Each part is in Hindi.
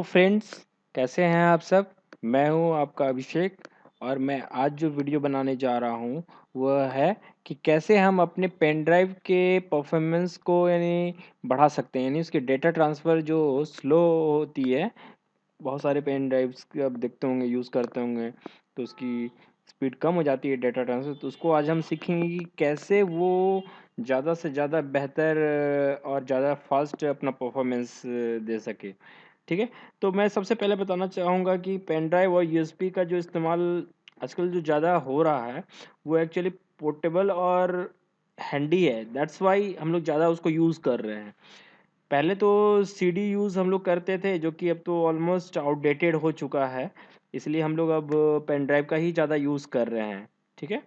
फ्रेंड्स, कैसे हैं आप सब? मैं हूं आपका अभिषेक और मैं आज जो वीडियो बनाने जा रहा हूं वह है कि कैसे हम अपने पेन ड्राइव के परफॉर्मेंस को यानी बढ़ा सकते हैं, यानी उसके डेटा ट्रांसफ़र जो स्लो होती है। बहुत सारे पेन ड्राइव्स के आप देखते होंगे, यूज़ करते होंगे, तो उसकी स्पीड कम हो जाती है डेटा ट्रांसफ़र। तो उसको आज हम सीखेंगे कि कैसे वो ज़्यादा से ज़्यादा बेहतर और ज़्यादा फास्ट अपना परफॉर्मेंस दे सके। ठीक है? तो मैं सबसे पहले बताना चाहूँगा कि पेन ड्राइव और यूएसबी का जो इस्तेमाल आजकल जो ज़्यादा हो रहा है, वो एक्चुअली पोर्टेबल और हैंडी है। दैट्स व्हाई हम लोग ज़्यादा उसको यूज़ कर रहे हैं। पहले तो सीडी यूज़ हम लोग करते थे, जो कि अब तो ऑलमोस्ट आउटडेटेड हो चुका है। इसलिए हम लोग अब पेन ड्राइव का ही ज़्यादा यूज़ कर रहे हैं। ठीक है?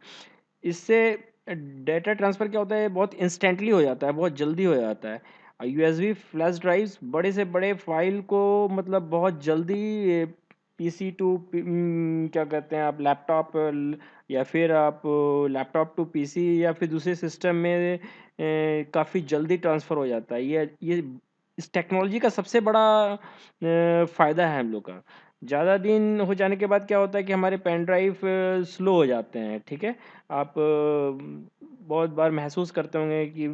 इससे डेटा ट्रांसफ़र क्या होता है, बहुत इंस्टेंटली हो जाता है, बहुत जल्दी हो जाता है। यूएसबी फ्लैश ड्राइव्स बड़े से बड़े फ़ाइल को मतलब बहुत जल्दी पीसी टू क्या कहते हैं आप, लैपटॉप या फिर आप लैपटॉप टू पीसी या फिर दूसरे सिस्टम में काफ़ी जल्दी ट्रांसफ़र हो जाता है। ये इस टेक्नोलॉजी का सबसे बड़ा फ़ायदा है हम लोग का। ज़्यादा दिन हो जाने के बाद क्या होता है कि हमारे पेन ड्राइव स्लो हो जाते हैं, ठीक है? आप बहुत बार महसूस करते होंगे कि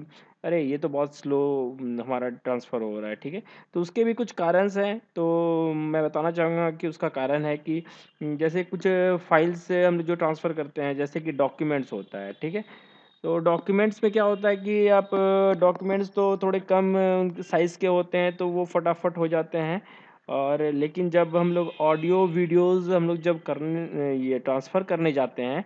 अरे! ये तो बहुत स्लो हमारा ट्रांसफ़र हो रहा है, ठीक है? तो उसके भी कुछ कारणस हैं, तो मैं बताना चाहूँगा कि उसका कारण है कि जैसे कुछ फ़ाइल्स से हम जो ट्रांसफ़र करते हैं, जैसे कि डॉक्यूमेंट्स होता है, ठीक है? तो डॉक्यूमेंट्स में क्या होता है कि आप डॉक्यूमेंट्स तो थोड़े कम उनके साइज़ के होते हैं, तो वो फटाफट हो जाते हैं। और लेकिन जब हम लोग ऑडियो वीडियोज़ हम लोग जब करने ये ट्रांसफ़र करने जाते हैं,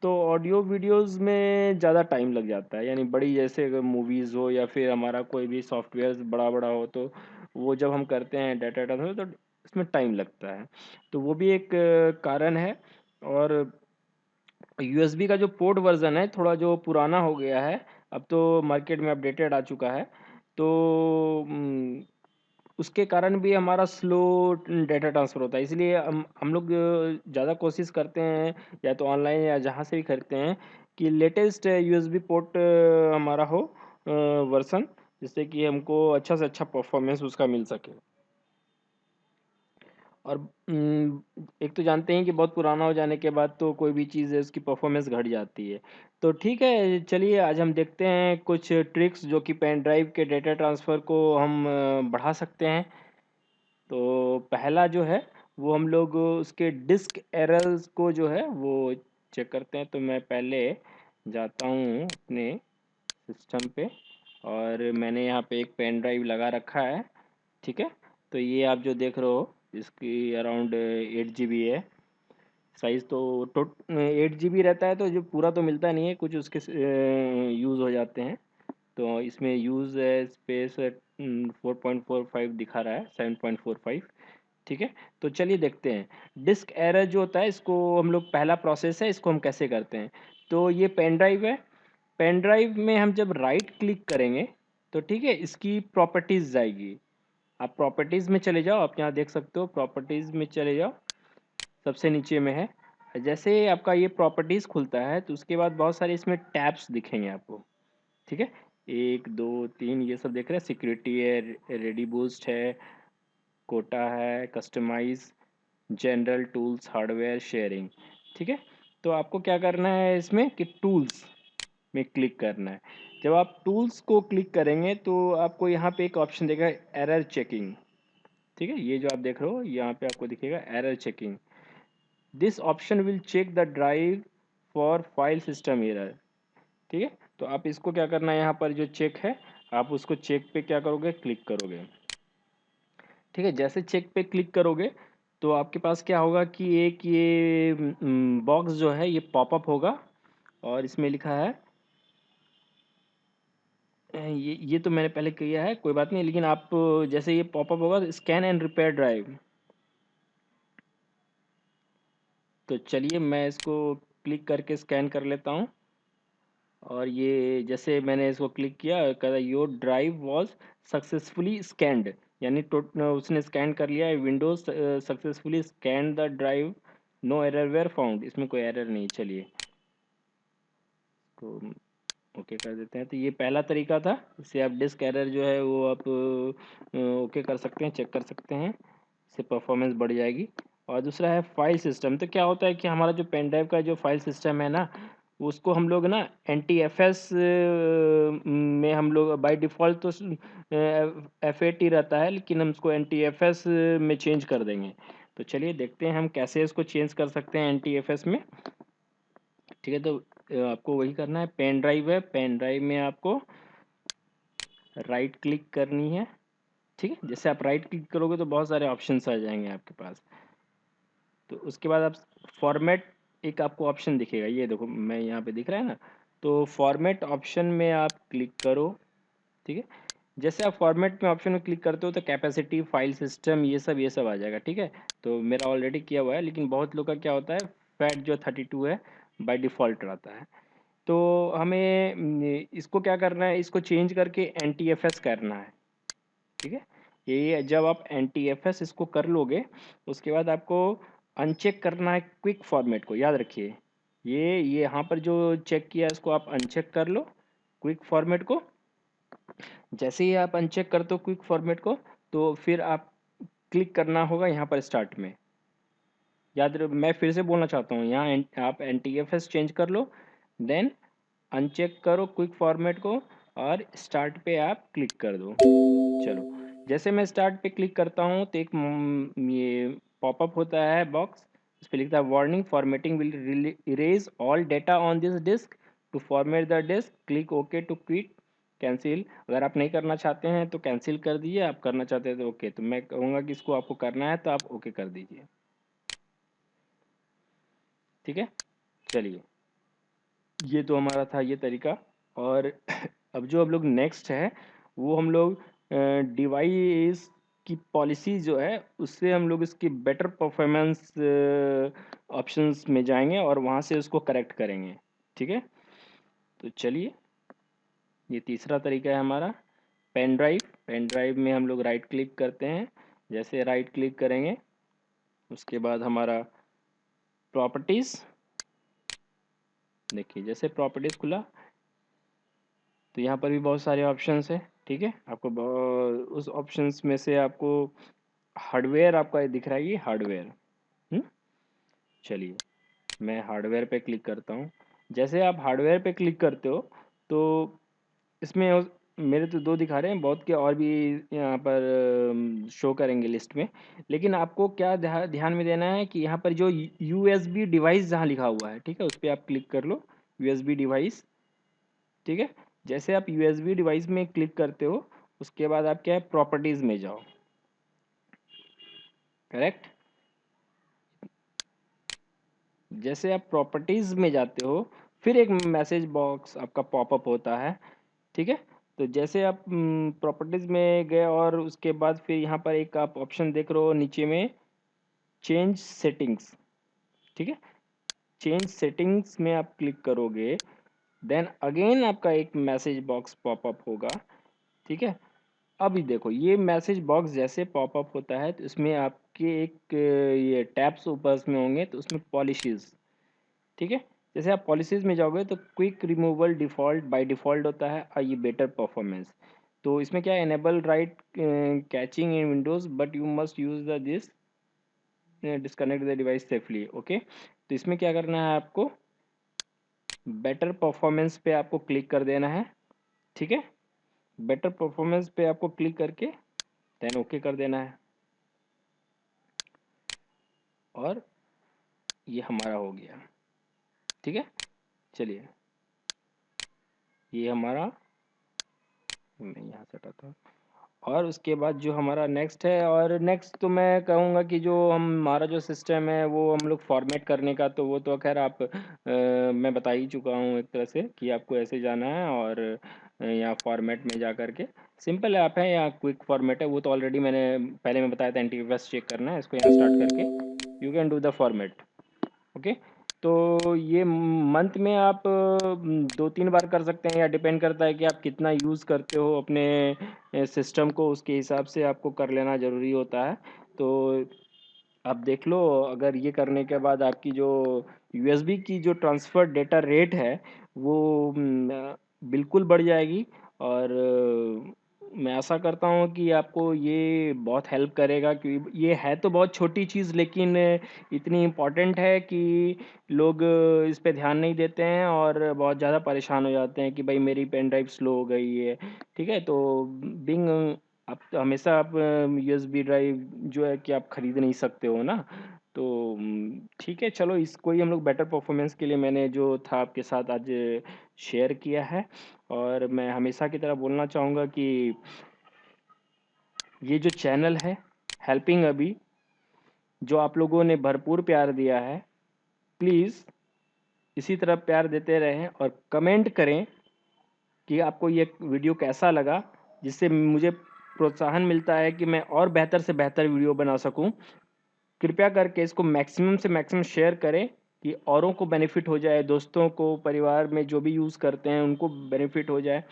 तो ऑडियो वीडियोज़ में ज़्यादा टाइम लग जाता है। यानी बड़ी जैसे अगर मूवीज़ हो या फिर हमारा कोई भी सॉफ्टवेयर्स बड़ा-बड़ा हो, तो वो जब हम करते हैं डाटा ट्रांसफ़र, तो इसमें टाइम लगता है। तो वो भी एक कारण है। और यूएसबी का जो पोर्ट वर्ज़न है, थोड़ा जो पुराना हो गया है, अब तो मार्केट में अपडेटेड आ चुका है। तो उसके कारण भी हमारा स्लो डेटा ट्रांसफ़र होता है। इसलिए हम लोग ज़्यादा कोशिश करते हैं, या तो ऑनलाइन या जहाँ से भी खरीदते हैं, कि लेटेस्ट यूएसबी पोर्ट हमारा हो वर्ज़न, जिससे कि हमको अच्छा से अच्छा परफ़ॉर्मेंस उसका मिल सके। और एक तो जानते हैं कि बहुत पुराना हो जाने के बाद तो कोई भी चीज़ है उसकी परफ़ॉर्मेंस घट जाती है। तो ठीक है, चलिए आज हम देखते हैं कुछ ट्रिक्स जो कि पेन ड्राइव के डेटा ट्रांसफ़र को हम बढ़ा सकते हैं। तो पहला जो है, वो हम लोग उसके डिस्क एरर्स को जो है वो चेक करते हैं। तो मैं पहले जाता हूँ अपने सिस्टम पे, और मैंने यहाँ पे एक पेन ड्राइव लगा रखा है, ठीक है? तो ये आप जो देख रहे हो, इसकी अराउंड 8 जीबी है साइज़। तो 8 जीबी रहता है, तो जो पूरा तो मिलता नहीं है, कुछ उसके यूज़ हो जाते हैं। तो इसमें यूज़ स्पेस 4.45 दिखा रहा है, 7.45, ठीक है? तो चलिए देखते हैं। डिस्क एरर जो होता है, इसको हम लोग, पहला प्रोसेस है, इसको हम कैसे करते हैं। तो ये पेन ड्राइव है। पेन ड्राइव में हम जब राइट क्लिक करेंगे, तो ठीक है, इसकी प्रॉपर्टीज़ जाएगी। आप प्रॉपर्टीज़ में चले जाओ, आप यहाँ देख सकते हो, प्रॉपर्टीज़ में चले जाओ, सबसे नीचे में है। जैसे आपका ये प्रॉपर्टीज़ खुलता है, तो उसके बाद बहुत सारे इसमें टैब्स दिखेंगे आपको, ठीक है? 1, 2, 3 ये सब देख रहे हैं, सिक्योरिटी है, रेडी बूस्ट है, कोटा है, customize, general, tools, hardware, sharing, ठीक है? तो आपको क्या करना है इसमें कि टूल्स में क्लिक करना है। जब आप टूल्स को क्लिक करेंगे, तो आपको यहाँ पे एक ऑप्शन देगा, एरर चेकिंग, ठीक है? ये जो आप देख रहे हो, यहाँ पे आपको दिखेगा error checking. This option will check the drive for file system error, ठीक है? तो आप इसको क्या करना है, यहाँ पर जो चेक है, आप उसको चेक पे क्या करोगे, क्लिक करोगे, ठीक है? जैसे चेक पे क्लिक करोगे, तो आपके पास क्या होगा कि एक ये बॉक्स जो है ये पॉपअप होगा, और इसमें लिखा है ये तो मैंने पहले किया है, कोई बात नहीं, लेकिन आप जैसे ये पॉपअप होगा, स्कैन एंड रिपेयर ड्राइव। तो चलिए मैं इसको क्लिक करके स्कैन कर लेता हूँ। और ये जैसे मैंने इसको क्लिक किया, कह रहा your drive was successfully scanned, यानी उसने स्कैन कर लिया है। Windows successfully scan the drive, no error were found, इसमें कोई एरर नहीं। चलिए तो ओके कर देते हैं। तो ये पहला तरीका था, इससे आप डिस्क एरर जो है वो आप ओके कर सकते हैं, चेक कर सकते हैं। से परफॉर्मेंस बढ़ जाएगी। और दूसरा है फाइल सिस्टम। तो क्या होता है कि हमारा जो पेन ड्राइव का जो फाइल सिस्टम है ना, उसको हम लोग ना NTFS में हम लोग बाय डिफ़ॉल्ट तो FAT रहता है, लेकिन हम उसको NTFS में चेंज कर देंगे। तो चलिए देखते हैं हम कैसे इसको चेंज कर सकते हैं NTFS में। ठीक है, तो आपको वही करना है। पेन ड्राइव है, पेन ड्राइव में आपको राइट क्लिक करनी है। ठीक है, जैसे आप राइट क्लिक करोगे तो बहुत सारे ऑप्शंस आ जाएंगे आपके पास। तो उसके बाद आप फॉर्मेट, एक आपको ऑप्शन दिखेगा, ये देखो मैं यहाँ पे दिख रहा है ना, तो फॉर्मेट ऑप्शन में आप क्लिक करो। ठीक है, जैसे आप फॉर्मेट में ऑप्शन में क्लिक करते हो तो कैपेसिटी, फाइल सिस्टम, ये सब आ जाएगा। ठीक है, तो मेरा ऑलरेडी किया हुआ है, लेकिन बहुत लोग का क्या होता है, फैट जो 32 है बाय डिफ़ॉल्ट रहता है। तो हमें इसको क्या करना है, इसको चेंज करके NTFS करना है। ठीक है, ये जब आप NTFS इसको कर लोगे, उसके बाद आपको अनचेक करना है क्विक फॉर्मेट को। याद रखिए, ये यहाँ पर जो चेक किया इसको आप अनचेक कर लो, क्विक फॉर्मेट को। जैसे ही आप अनचेक करते हो क्विक फॉर्मेट को, तो फिर आप क्लिक करना होगा यहाँ पर स्टार्ट में। मैं फिर से बोलना चाहता हूँ, यहाँ आप NTFS चेंज कर लो, देन अनचेक करो क्विक फॉर्मेट को और स्टार्ट पे आप क्लिक कर दो। चलो, जैसे मैं स्टार्ट पे क्लिक करता हूँ तो एक ये पॉपअप होता है बॉक्स, उस पर लिखता है warning, formatting will erase all data on this disk, to format the disk click okay to quit cancel. अगर आप नहीं करना चाहते हैं तो कैंसिल कर दीजिए, आप करना चाहते हैं तो ओके। तो मैं कहूँगा कि इसको आपको करना है तो आप ओके कर दीजिए। ठीक है, चलिए, ये तो हमारा था ये तरीका। और अब जो हम लोग नेक्स्ट है, वो हम लोग डिवाइस की पॉलिसी जो है उससे हम लोग इसकी बेटर परफॉर्मेंस ऑप्शंस में जाएंगे और वहाँ से उसको करेक्ट करेंगे। ठीक है, तो चलिए, ये तीसरा तरीका है हमारा पेन ड्राइव। पेन ड्राइव में हम लोग राइट क्लिक करते हैं। जैसे राइट क्लिक करेंगे, उसके बाद हमारा प्रॉपर्टीज़, देखिए जैसे प्रॉपर्टीज़ खुला तो यहाँ पर भी बहुत सारे ऑप्शंस है। ठीक है, आपको उस ऑप्शंस में से आपको हार्डवेयर आपका ये दिख रहा है, ये हार्डवेयर। चलिए, मैं हार्डवेयर पे क्लिक करता हूँ। जैसे आप हार्डवेयर पे क्लिक करते हो तो इसमें मेरे तो दो दिखा रहे हैं, बहुत के और भी यहाँ पर शो करेंगे लिस्ट में। लेकिन आपको क्या ध्यान में देना है कि यहाँ पर जो USB डिवाइस जहाँ लिखा हुआ है, ठीक है, उस पर आप क्लिक कर लो, USB डिवाइस। ठीक है, जैसे आप USB डिवाइस में क्लिक करते हो, उसके बाद आप क्या है, प्रॉपर्टीज़ में जाओ। करेक्ट, जैसे आप प्रॉपर्टीज़ में जाते हो, फिर एक मैसेज बॉक्स आपका पॉपअप होता है। ठीक है, तो जैसे आप प्रॉपर्टीज़ में गए और उसके बाद फिर यहाँ पर एक आप ऑप्शन देख रहे हो नीचे में, चेंज सेटिंग्स। ठीक है, चेंज सेटिंग्स में आप क्लिक करोगे, देन अगेन आपका एक मैसेज बॉक्स पॉपअप होगा। ठीक है, अभी देखो ये मैसेज बॉक्स जैसे पॉपअप होता है तो इसमें आपके एक ये टैब्स ऊपर में होंगे, तो उसमें पॉलिसीज़। ठीक है, जैसे आप पॉलिसीज़ में जाओगे तो quick removal default by default होता है और ये बेटर परफॉर्मेंस। तो इसमें क्या है, enable right catching in Windows but you must use the this disconnect the device safely. Okay, तो इसमें क्या करना है, आपको बेटर परफॉर्मेंस पे आपको क्लिक कर देना है। ठीक है, बेटर परफॉर्मेंस पे आपको क्लिक करके देन ओके कर देना है, और ये हमारा हो गया। ठीक है, चलिए, ये हमारा, मैं यहाँ से हटाता हूँ। और उसके बाद जो हमारा नेक्स्ट है, और नेक्स्ट तो मैं कहूँगा कि जो हमारा जो सिस्टम है वो हम लोग फॉर्मेट करने का, तो वो तो खैर आप मैं बता ही चुका हूँ एक तरह से कि आपको ऐसे जाना है और यहाँ फॉर्मेट में जा कर के सिंपल ऐप है, या क्विक फॉर्मेट है, वो तो ऑलरेडी मैंने पहले में बताया था। NTFS चेक करना है, इसको यहाँ स्टार्ट करके you can do the format. Okay, तो ये मंथ में आप 2-3 बार कर सकते हैं, या डिपेंड करता है कि आप कितना यूज़ करते हो अपने सिस्टम को, उसके हिसाब से आपको कर लेना ज़रूरी होता है। तो आप देख लो, अगर ये करने के बाद आपकी जो USB की जो ट्रांसफ़र डेटा रेट है वो बिल्कुल बढ़ जाएगी। और मैं आशा करता हूँ कि आपको ये बहुत हेल्प करेगा, क्योंकि ये है तो बहुत छोटी चीज़, लेकिन इतनी इम्पोर्टेंट है कि लोग इस पे ध्यान नहीं देते हैं और बहुत ज़्यादा परेशान हो जाते हैं कि भाई मेरी पेन ड्राइव स्लो हो गई है। ठीक है? तो बिंग आप हमेशा आप यूएसबी ड्राइव जो है कि आप खरीद नहीं सकते हो ना। तो ठीक है, चलो इसको ही हम लोग बेटर परफॉर्मेंस के लिए मैंने जो था आपके साथ आज शेयर किया है। और मैं हमेशा की तरह बोलना चाहूँगा कि ये जो चैनल है हेल्पिंग अभी, जो आप लोगों ने भरपूर प्यार दिया है, प्लीज़ इसी तरह प्यार देते रहें और कमेंट करें कि आपको ये वीडियो कैसा लगा, जिससे मुझे प्रोत्साहन मिलता है कि मैं और बेहतर से बेहतर वीडियो बना सकूं। कृपया करके इसको मैक्सिमम से मैक्सिमम शेयर करें कि औरों को बेनिफिट हो जाए, दोस्तों को, परिवार में जो भी यूज़ करते हैं उनको बेनिफिट हो जाए।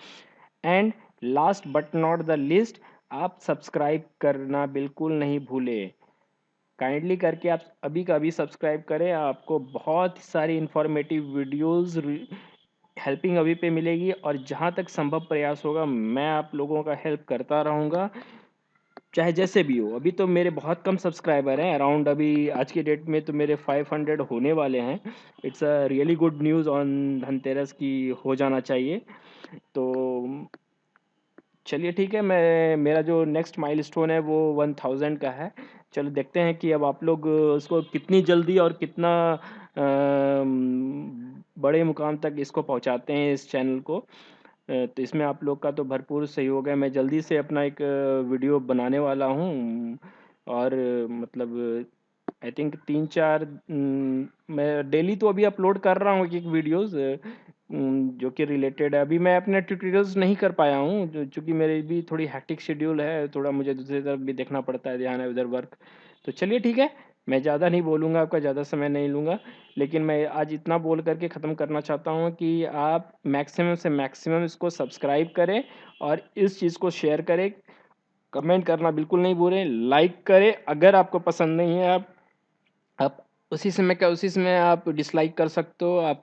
And last but not the list, आप सब्सक्राइब करना बिल्कुल नहीं भूलें। काइंडली करके आप अभी का अभी सब्सक्राइब करें। आपको बहुत सारी इंफॉर्मेटिव वीडियोस हेल्पिंग अभी पे मिलेगी, और जहाँ तक संभव प्रयास होगा मैं आप लोगों का हेल्प करता रहूँगा, चाहे जैसे भी हो। अभी तो मेरे बहुत कम सब्सक्राइबर हैं, अराउंड अभी आज की डेट में तो मेरे 500 होने वाले हैं। It's a really good news on Dhanteras की हो जाना चाहिए। तो चलिए ठीक है, मैं मेरा जो नेक्स्ट माइलस्टोन है वो 1000 का है। चलो देखते हैं कि अब आप लोग उसको कितनी जल्दी और कितना बड़े मुकाम तक इसको पहुंचाते हैं, इस चैनल को। तो इसमें आप लोग का तो भरपूर सहयोग है। मैं जल्दी से अपना एक वीडियो बनाने वाला हूँ, और मतलब आई थिंक 3-4 मैं डेली तो अभी अपलोड कर रहा हूँ एक वीडियोस जो कि रिलेटेड है। अभी मैं अपने ट्यूटोरियल्स नहीं कर पाया हूँ, चूँकि मेरी भी थोड़ी हेक्टिक शेड्यूल है, थोड़ा मुझे दूसरी तरफ भी देखना पड़ता है, ध्यान है उधर वर्क। तो चलिए ठीक है, मैं ज़्यादा नहीं बोलूँगा, आपका ज़्यादा समय नहीं लूँगा, लेकिन मैं आज इतना बोल करके ख़त्म करना चाहता हूँ कि आप मैक्सिमम से मैक्सिमम इसको सब्सक्राइब करें और इस चीज़ को शेयर करें। कमेंट करना बिल्कुल नहीं भूलें, लाइक करें। अगर आपको पसंद नहीं है, आप उसी समय आप डिसलाइक कर सकते हो। आप